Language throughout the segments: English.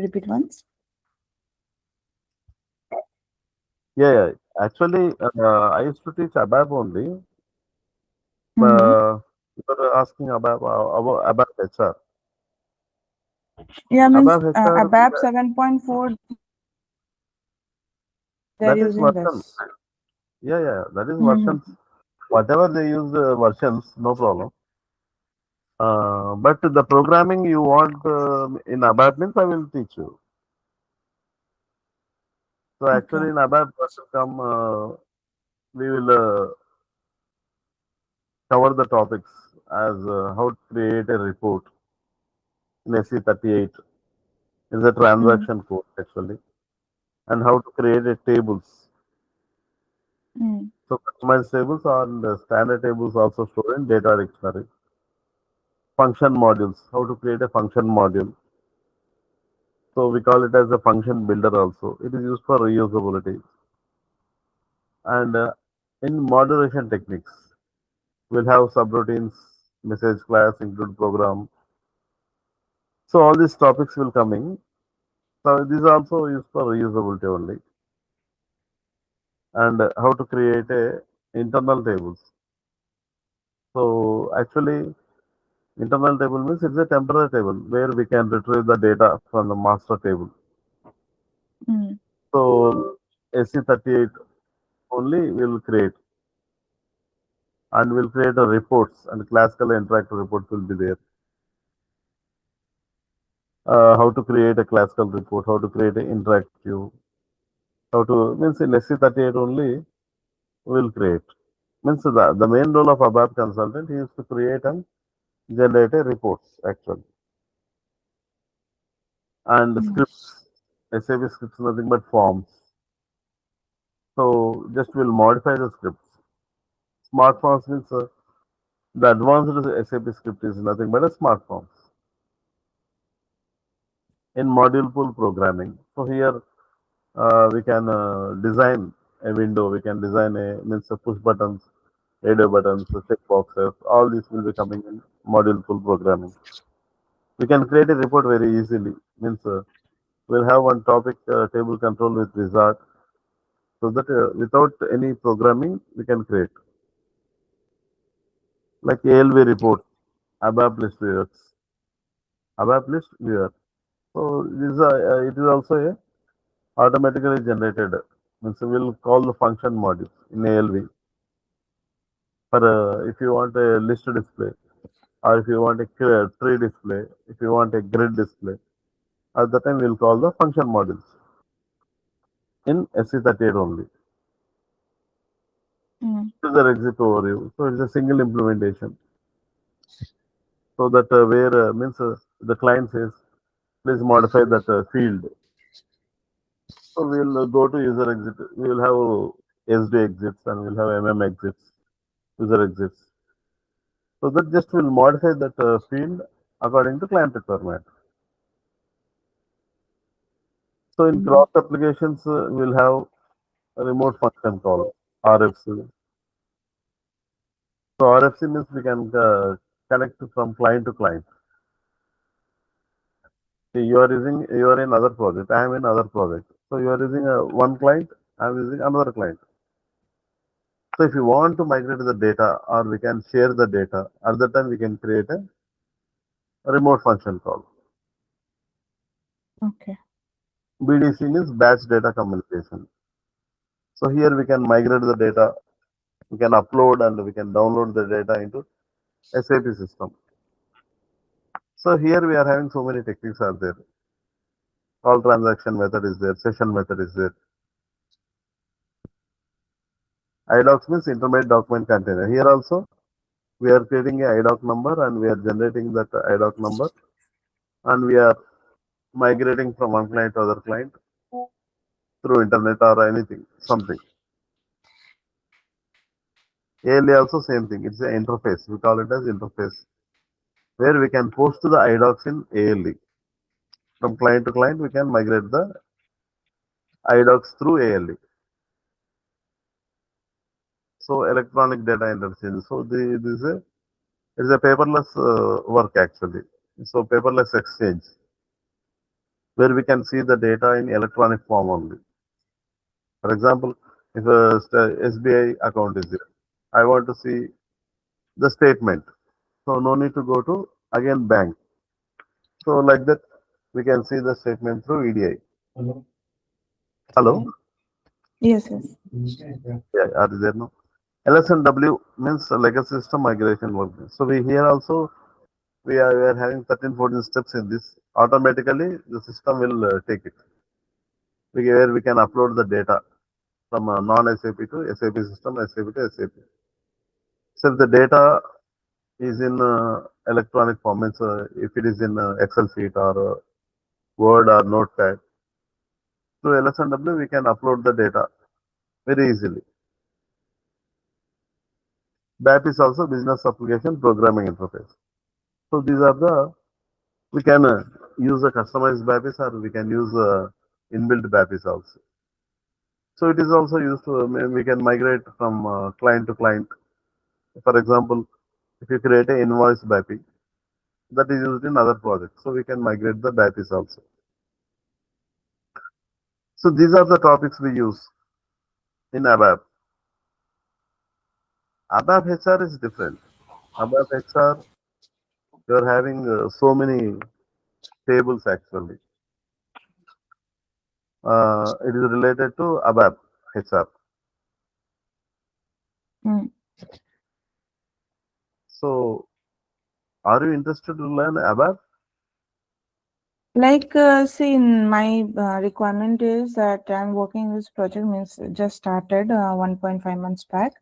repeat once? Yeah. Actually, I used to teach ABAP only. Mm-hmm. You were asking about ABAP HR. Yeah, means ABAP HR, ABAP 7.4, they're that is using version. this. That is versions. Mm-hmm. Whatever they use versions, no problem. But the programming you want in ABAP means I will teach you. So actually Okay. in ABAP come, we will cover the topics as how to create a report in SC38 is a Mm. transaction code actually, and how to create a tables. Mm. So customized tables and standard tables also stored in data dictionary. Function modules, how to create a function module. So we call it as a function builder also. It is used for reusability. And in moderation techniques, we'll have subroutines, message class, include program. So all these topics will coming. So these are also used for reusability only. And how to create a internal tables. So actually, internal table means it's a temporary table where we can retrieve the data from the master table. Mm. So SC38 only will create, and will create a reports, and classical interactive reports will be there. How to create a classical report, how to create an interactive, how to means in SC38 only will create. Means the main role of ABAP consultant is to create and generate a reports actually. And Yes. scripts, SAP scripts nothing but forms. So just will modify the scripts. Smart forms means the advanced SAP script is nothing but a smart forms in module pool programming. So here we can design a window. We can design a means push buttons, radio buttons, check boxes. All these will be coming in module pool programming. We can create a report very easily. Means we'll have one topic table control with wizard, so that without any programming we can create like ALV report, ABAP list viewers, ABAP list viewer. So this is it is also a automatically generated. Means we'll call the function modules in ALV for if you want a list display, or if you want a tree display, if you want a grid display. At the time we'll call the function modules in SC38 only. Mm. User exit overview. So it's a single implementation. So that where means the client says, please modify that field. So we'll go to user exit. We will have SD exits and we'll have MM exits, user exits. So that just will modify that field according to client requirement. So in Mm. cross applications, we'll have a remote function call, RFC. So RFC means we can connect from client to client. See, you are in other project. I am in other project. So you are using one client. I am using another client. So if you want to migrate the data, or we can share the data, at that time we can create a remote function call. Okay. BDC means batch data communication. So here we can migrate the data, we can upload and we can download the data into SAP system. So here we are having so many techniques are there. Call transaction method is there, session method is there. IDOCs means intermediate document container. Here also we are creating a IDOC number and we are generating that IDOC number, and we are migrating from one client to other client through internet or anything, something. ALA also same thing. It's an interface. We call it as interface, where we can post the IDOCs in ALE. From client to client, we can migrate the IDOCs through ALE. So electronic data interchange. So this is it's a paperless work actually. So paperless exchange. where we can see the data in electronic form only. For example, if a SBI account is there, I want to see the statement. So no need to go to again bank. So like that, we can see the statement through EDI. Hello? Yes, yes. Yeah, are you there now? LSNW means legacy system migration work. So we here also we are having 13, 14 steps in this. Automatically, the system will take it. Where we can upload the data from non-SAP to SAP system, SAP to SAP. So if the data is in electronic form, means if it is in Excel sheet or Word or Notepad, through LSNW we can upload the data very easily. BAP is also business application programming interface. So these are the we can use a customized BAPIS or we can use inbuilt BAPIS also. So it is also used to we can migrate from client to client. For example, if you create an invoice BAPI, that is used in other projects. So we can migrate the BAPIS also. So these are the topics we use in ABAP. ABAP HR is different. ABAP HR, you are having so many tables actually. It is related to ABAP HR. Mm. So are you interested to learn ABAP? Like, see, in my requirement is that I'm working this project means just started 1.5 months back.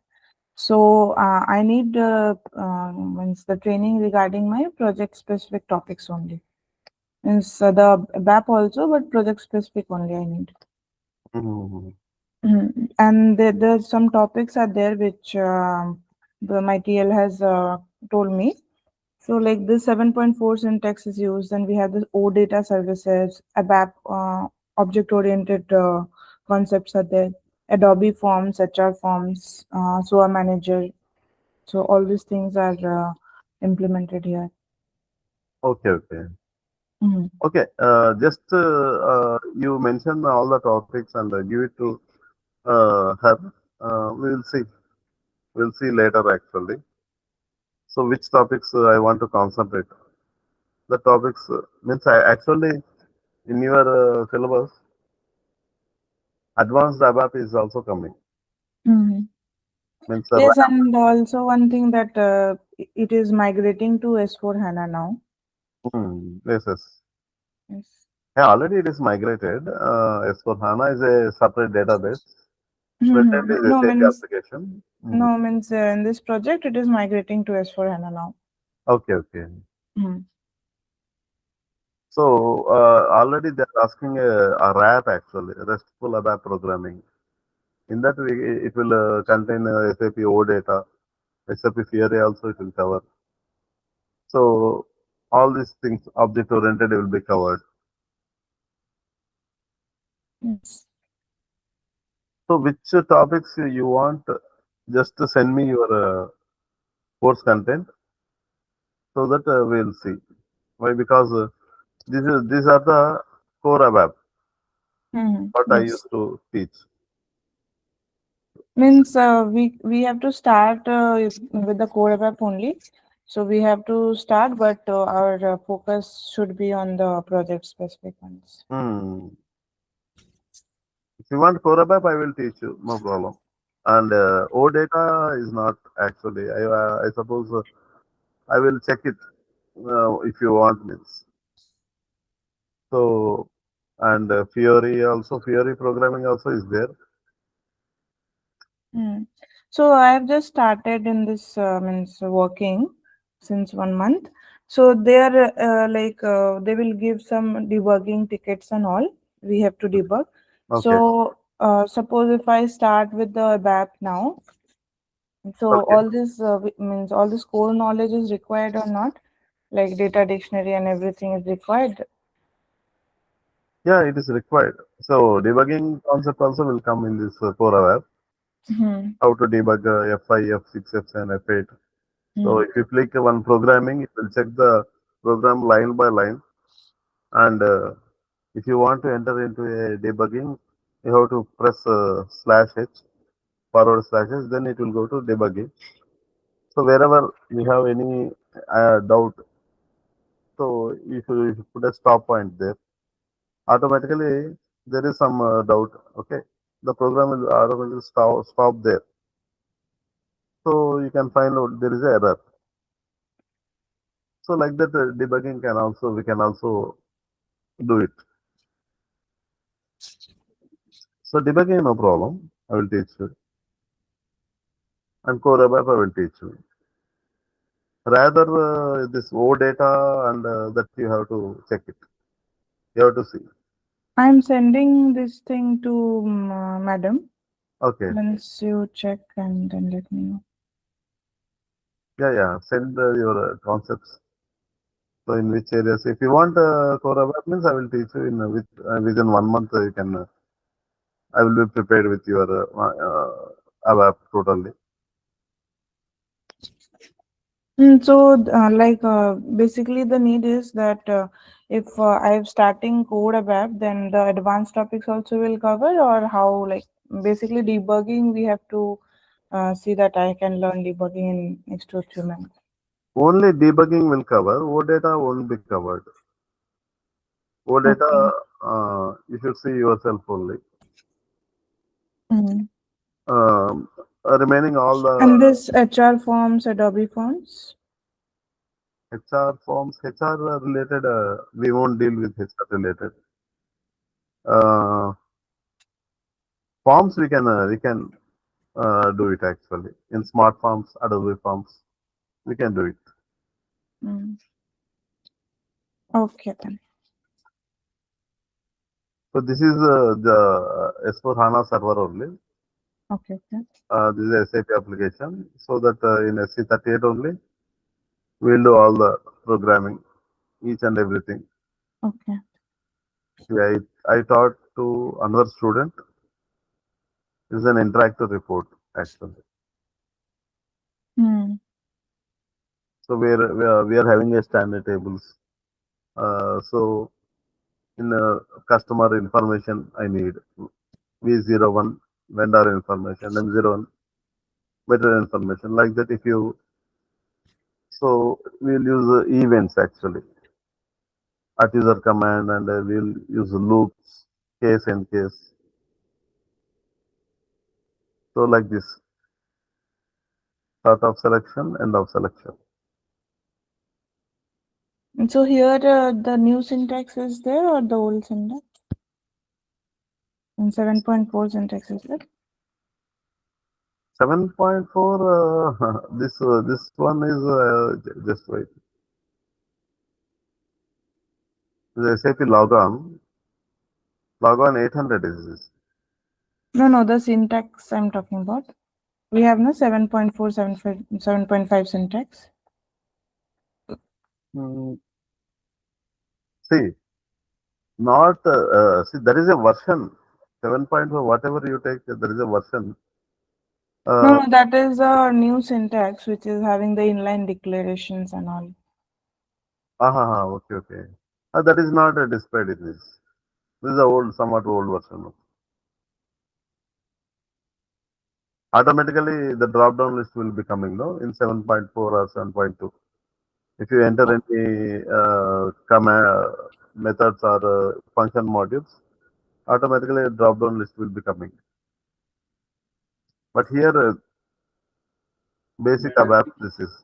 So I need means the training regarding my project specific topics only. Means the BAP also, but project specific only I need. Mhm. And there's some topics are there which my TL has told me. So like this 7.4 syntax is used, and we have the O data services, ABAP, object-oriented concepts are there, Adobe Forms, HR Forms, SOA Manager. So all these things are implemented here. Okay, okay. Mhm. Okay, just you mentioned all the topics and give it to her. We will see. We'll see later actually. So which topics I want to concentrate? The topics means I actually in your syllabus, advanced ABAP is also coming. Mhm. Means Yes, and also one thing that it is migrating to S4 HANA now. yes, yes. Yes. Yeah, already it is migrated. As for HANA is a separate database. Front end is No SAP means application. no means in this project it is migrating to S4 HANA now. Okay, okay. Mhm. So already they are asking a RAP actually, RESTful ABAP programming. In that way, it will contain SAP OData, SAP Fiori also it will cover. So all these things object oriented will be covered. Yes. So which topics you want? Just to send me your course content so that we'll see. Why? Because these are the core ABAP what I Yes. used to teach. Means we have to start with the core web only. So we have to start, but our focus should be on the project specific ones. Hmm. If you want core ABAP, I will teach you, no problem. And OData is not actually. I suppose I will check it if you want means. So and Fiori also Fiori programming also is there. Mm. So I have just started in this means working since 1 month. So there, like they will give some debugging tickets and all. We have to debug. Okay. So suppose if I start with the BAP now, so Okay. all this means all this core knowledge is required or not? Like data dictionary and everything is required. Yeah, it is required. So debugging concept also will come in this core ABAP. Hmm. How to debug F5, F6, F7, F8. So Hmm. if you click one programming, it will check the program line by line and If you want to enter into a debugging, you have to press /h, /h, then it will go to debugging. So wherever you have any doubt, so if you put a stop point there, automatically there is some doubt. Okay, the program will automatically stop there. So you can find out there is a error. So like that, debugging can also we can also do it. So debugging no problem. I will teach you, and core ABAP I will teach you. Rather, this O data and that you have to check it. You have to see. I'm sending this thing to madam. Okay. Once you check and then let me know. Yeah, yeah. Send your concepts. So in which areas? If you want core ABAP means I will teach you in within 1 month. You can. I will be prepared with your ABAP totally. Basically, the need is that if I'm starting code ABAP, then the advanced topics also will cover, or how, like, basically debugging, we have to see that I can learn debugging in next 2 3 months. Only debugging will cover. O data won't be covered. O data, Okay. you should see yourself only. Mm. Remaining all the And this HR forms, Adobe forms. HR forms, HR related, we won't deal with HR related. Uh, Forms we can do it actually in smart forms, Adobe forms. We can do it. Mm. Okay then. So this is the S4 HANA server only. Okay. Okay. This is SAP application. So that in SC38 only, we'll do all the programming, each and everything. Okay. Yeah, I taught to another student. This is an interactive report actually. Hmm. So we are having a standard tables. So in customer information, I need V01 vendor information, M01 material information. Like that, if you so we'll use events actually at user command, and we'll use loops, case and case. So like this, start of selection, end of selection. And so here the new syntax is there or the old syntax? And 7.4 syntax is there? 7.4. This one is just wait. The SAP logon 800 is this. No, no, the syntax I'm talking about. We have no 7.4, 7.5 syntax. Hmm, see, not see there is a version 7.4. Whatever you take, there is a version. No, Uh, no, that is a new syntax which is having the inline declarations and all. okay, okay. That is not displayed in this. This is a somewhat old version. Automatically, the drop-down list will be coming, no, in 7.4 or 7.2. If you enter any command methods or function modules, automatically a drop-down list will be coming. But here, basic ABAP, this is.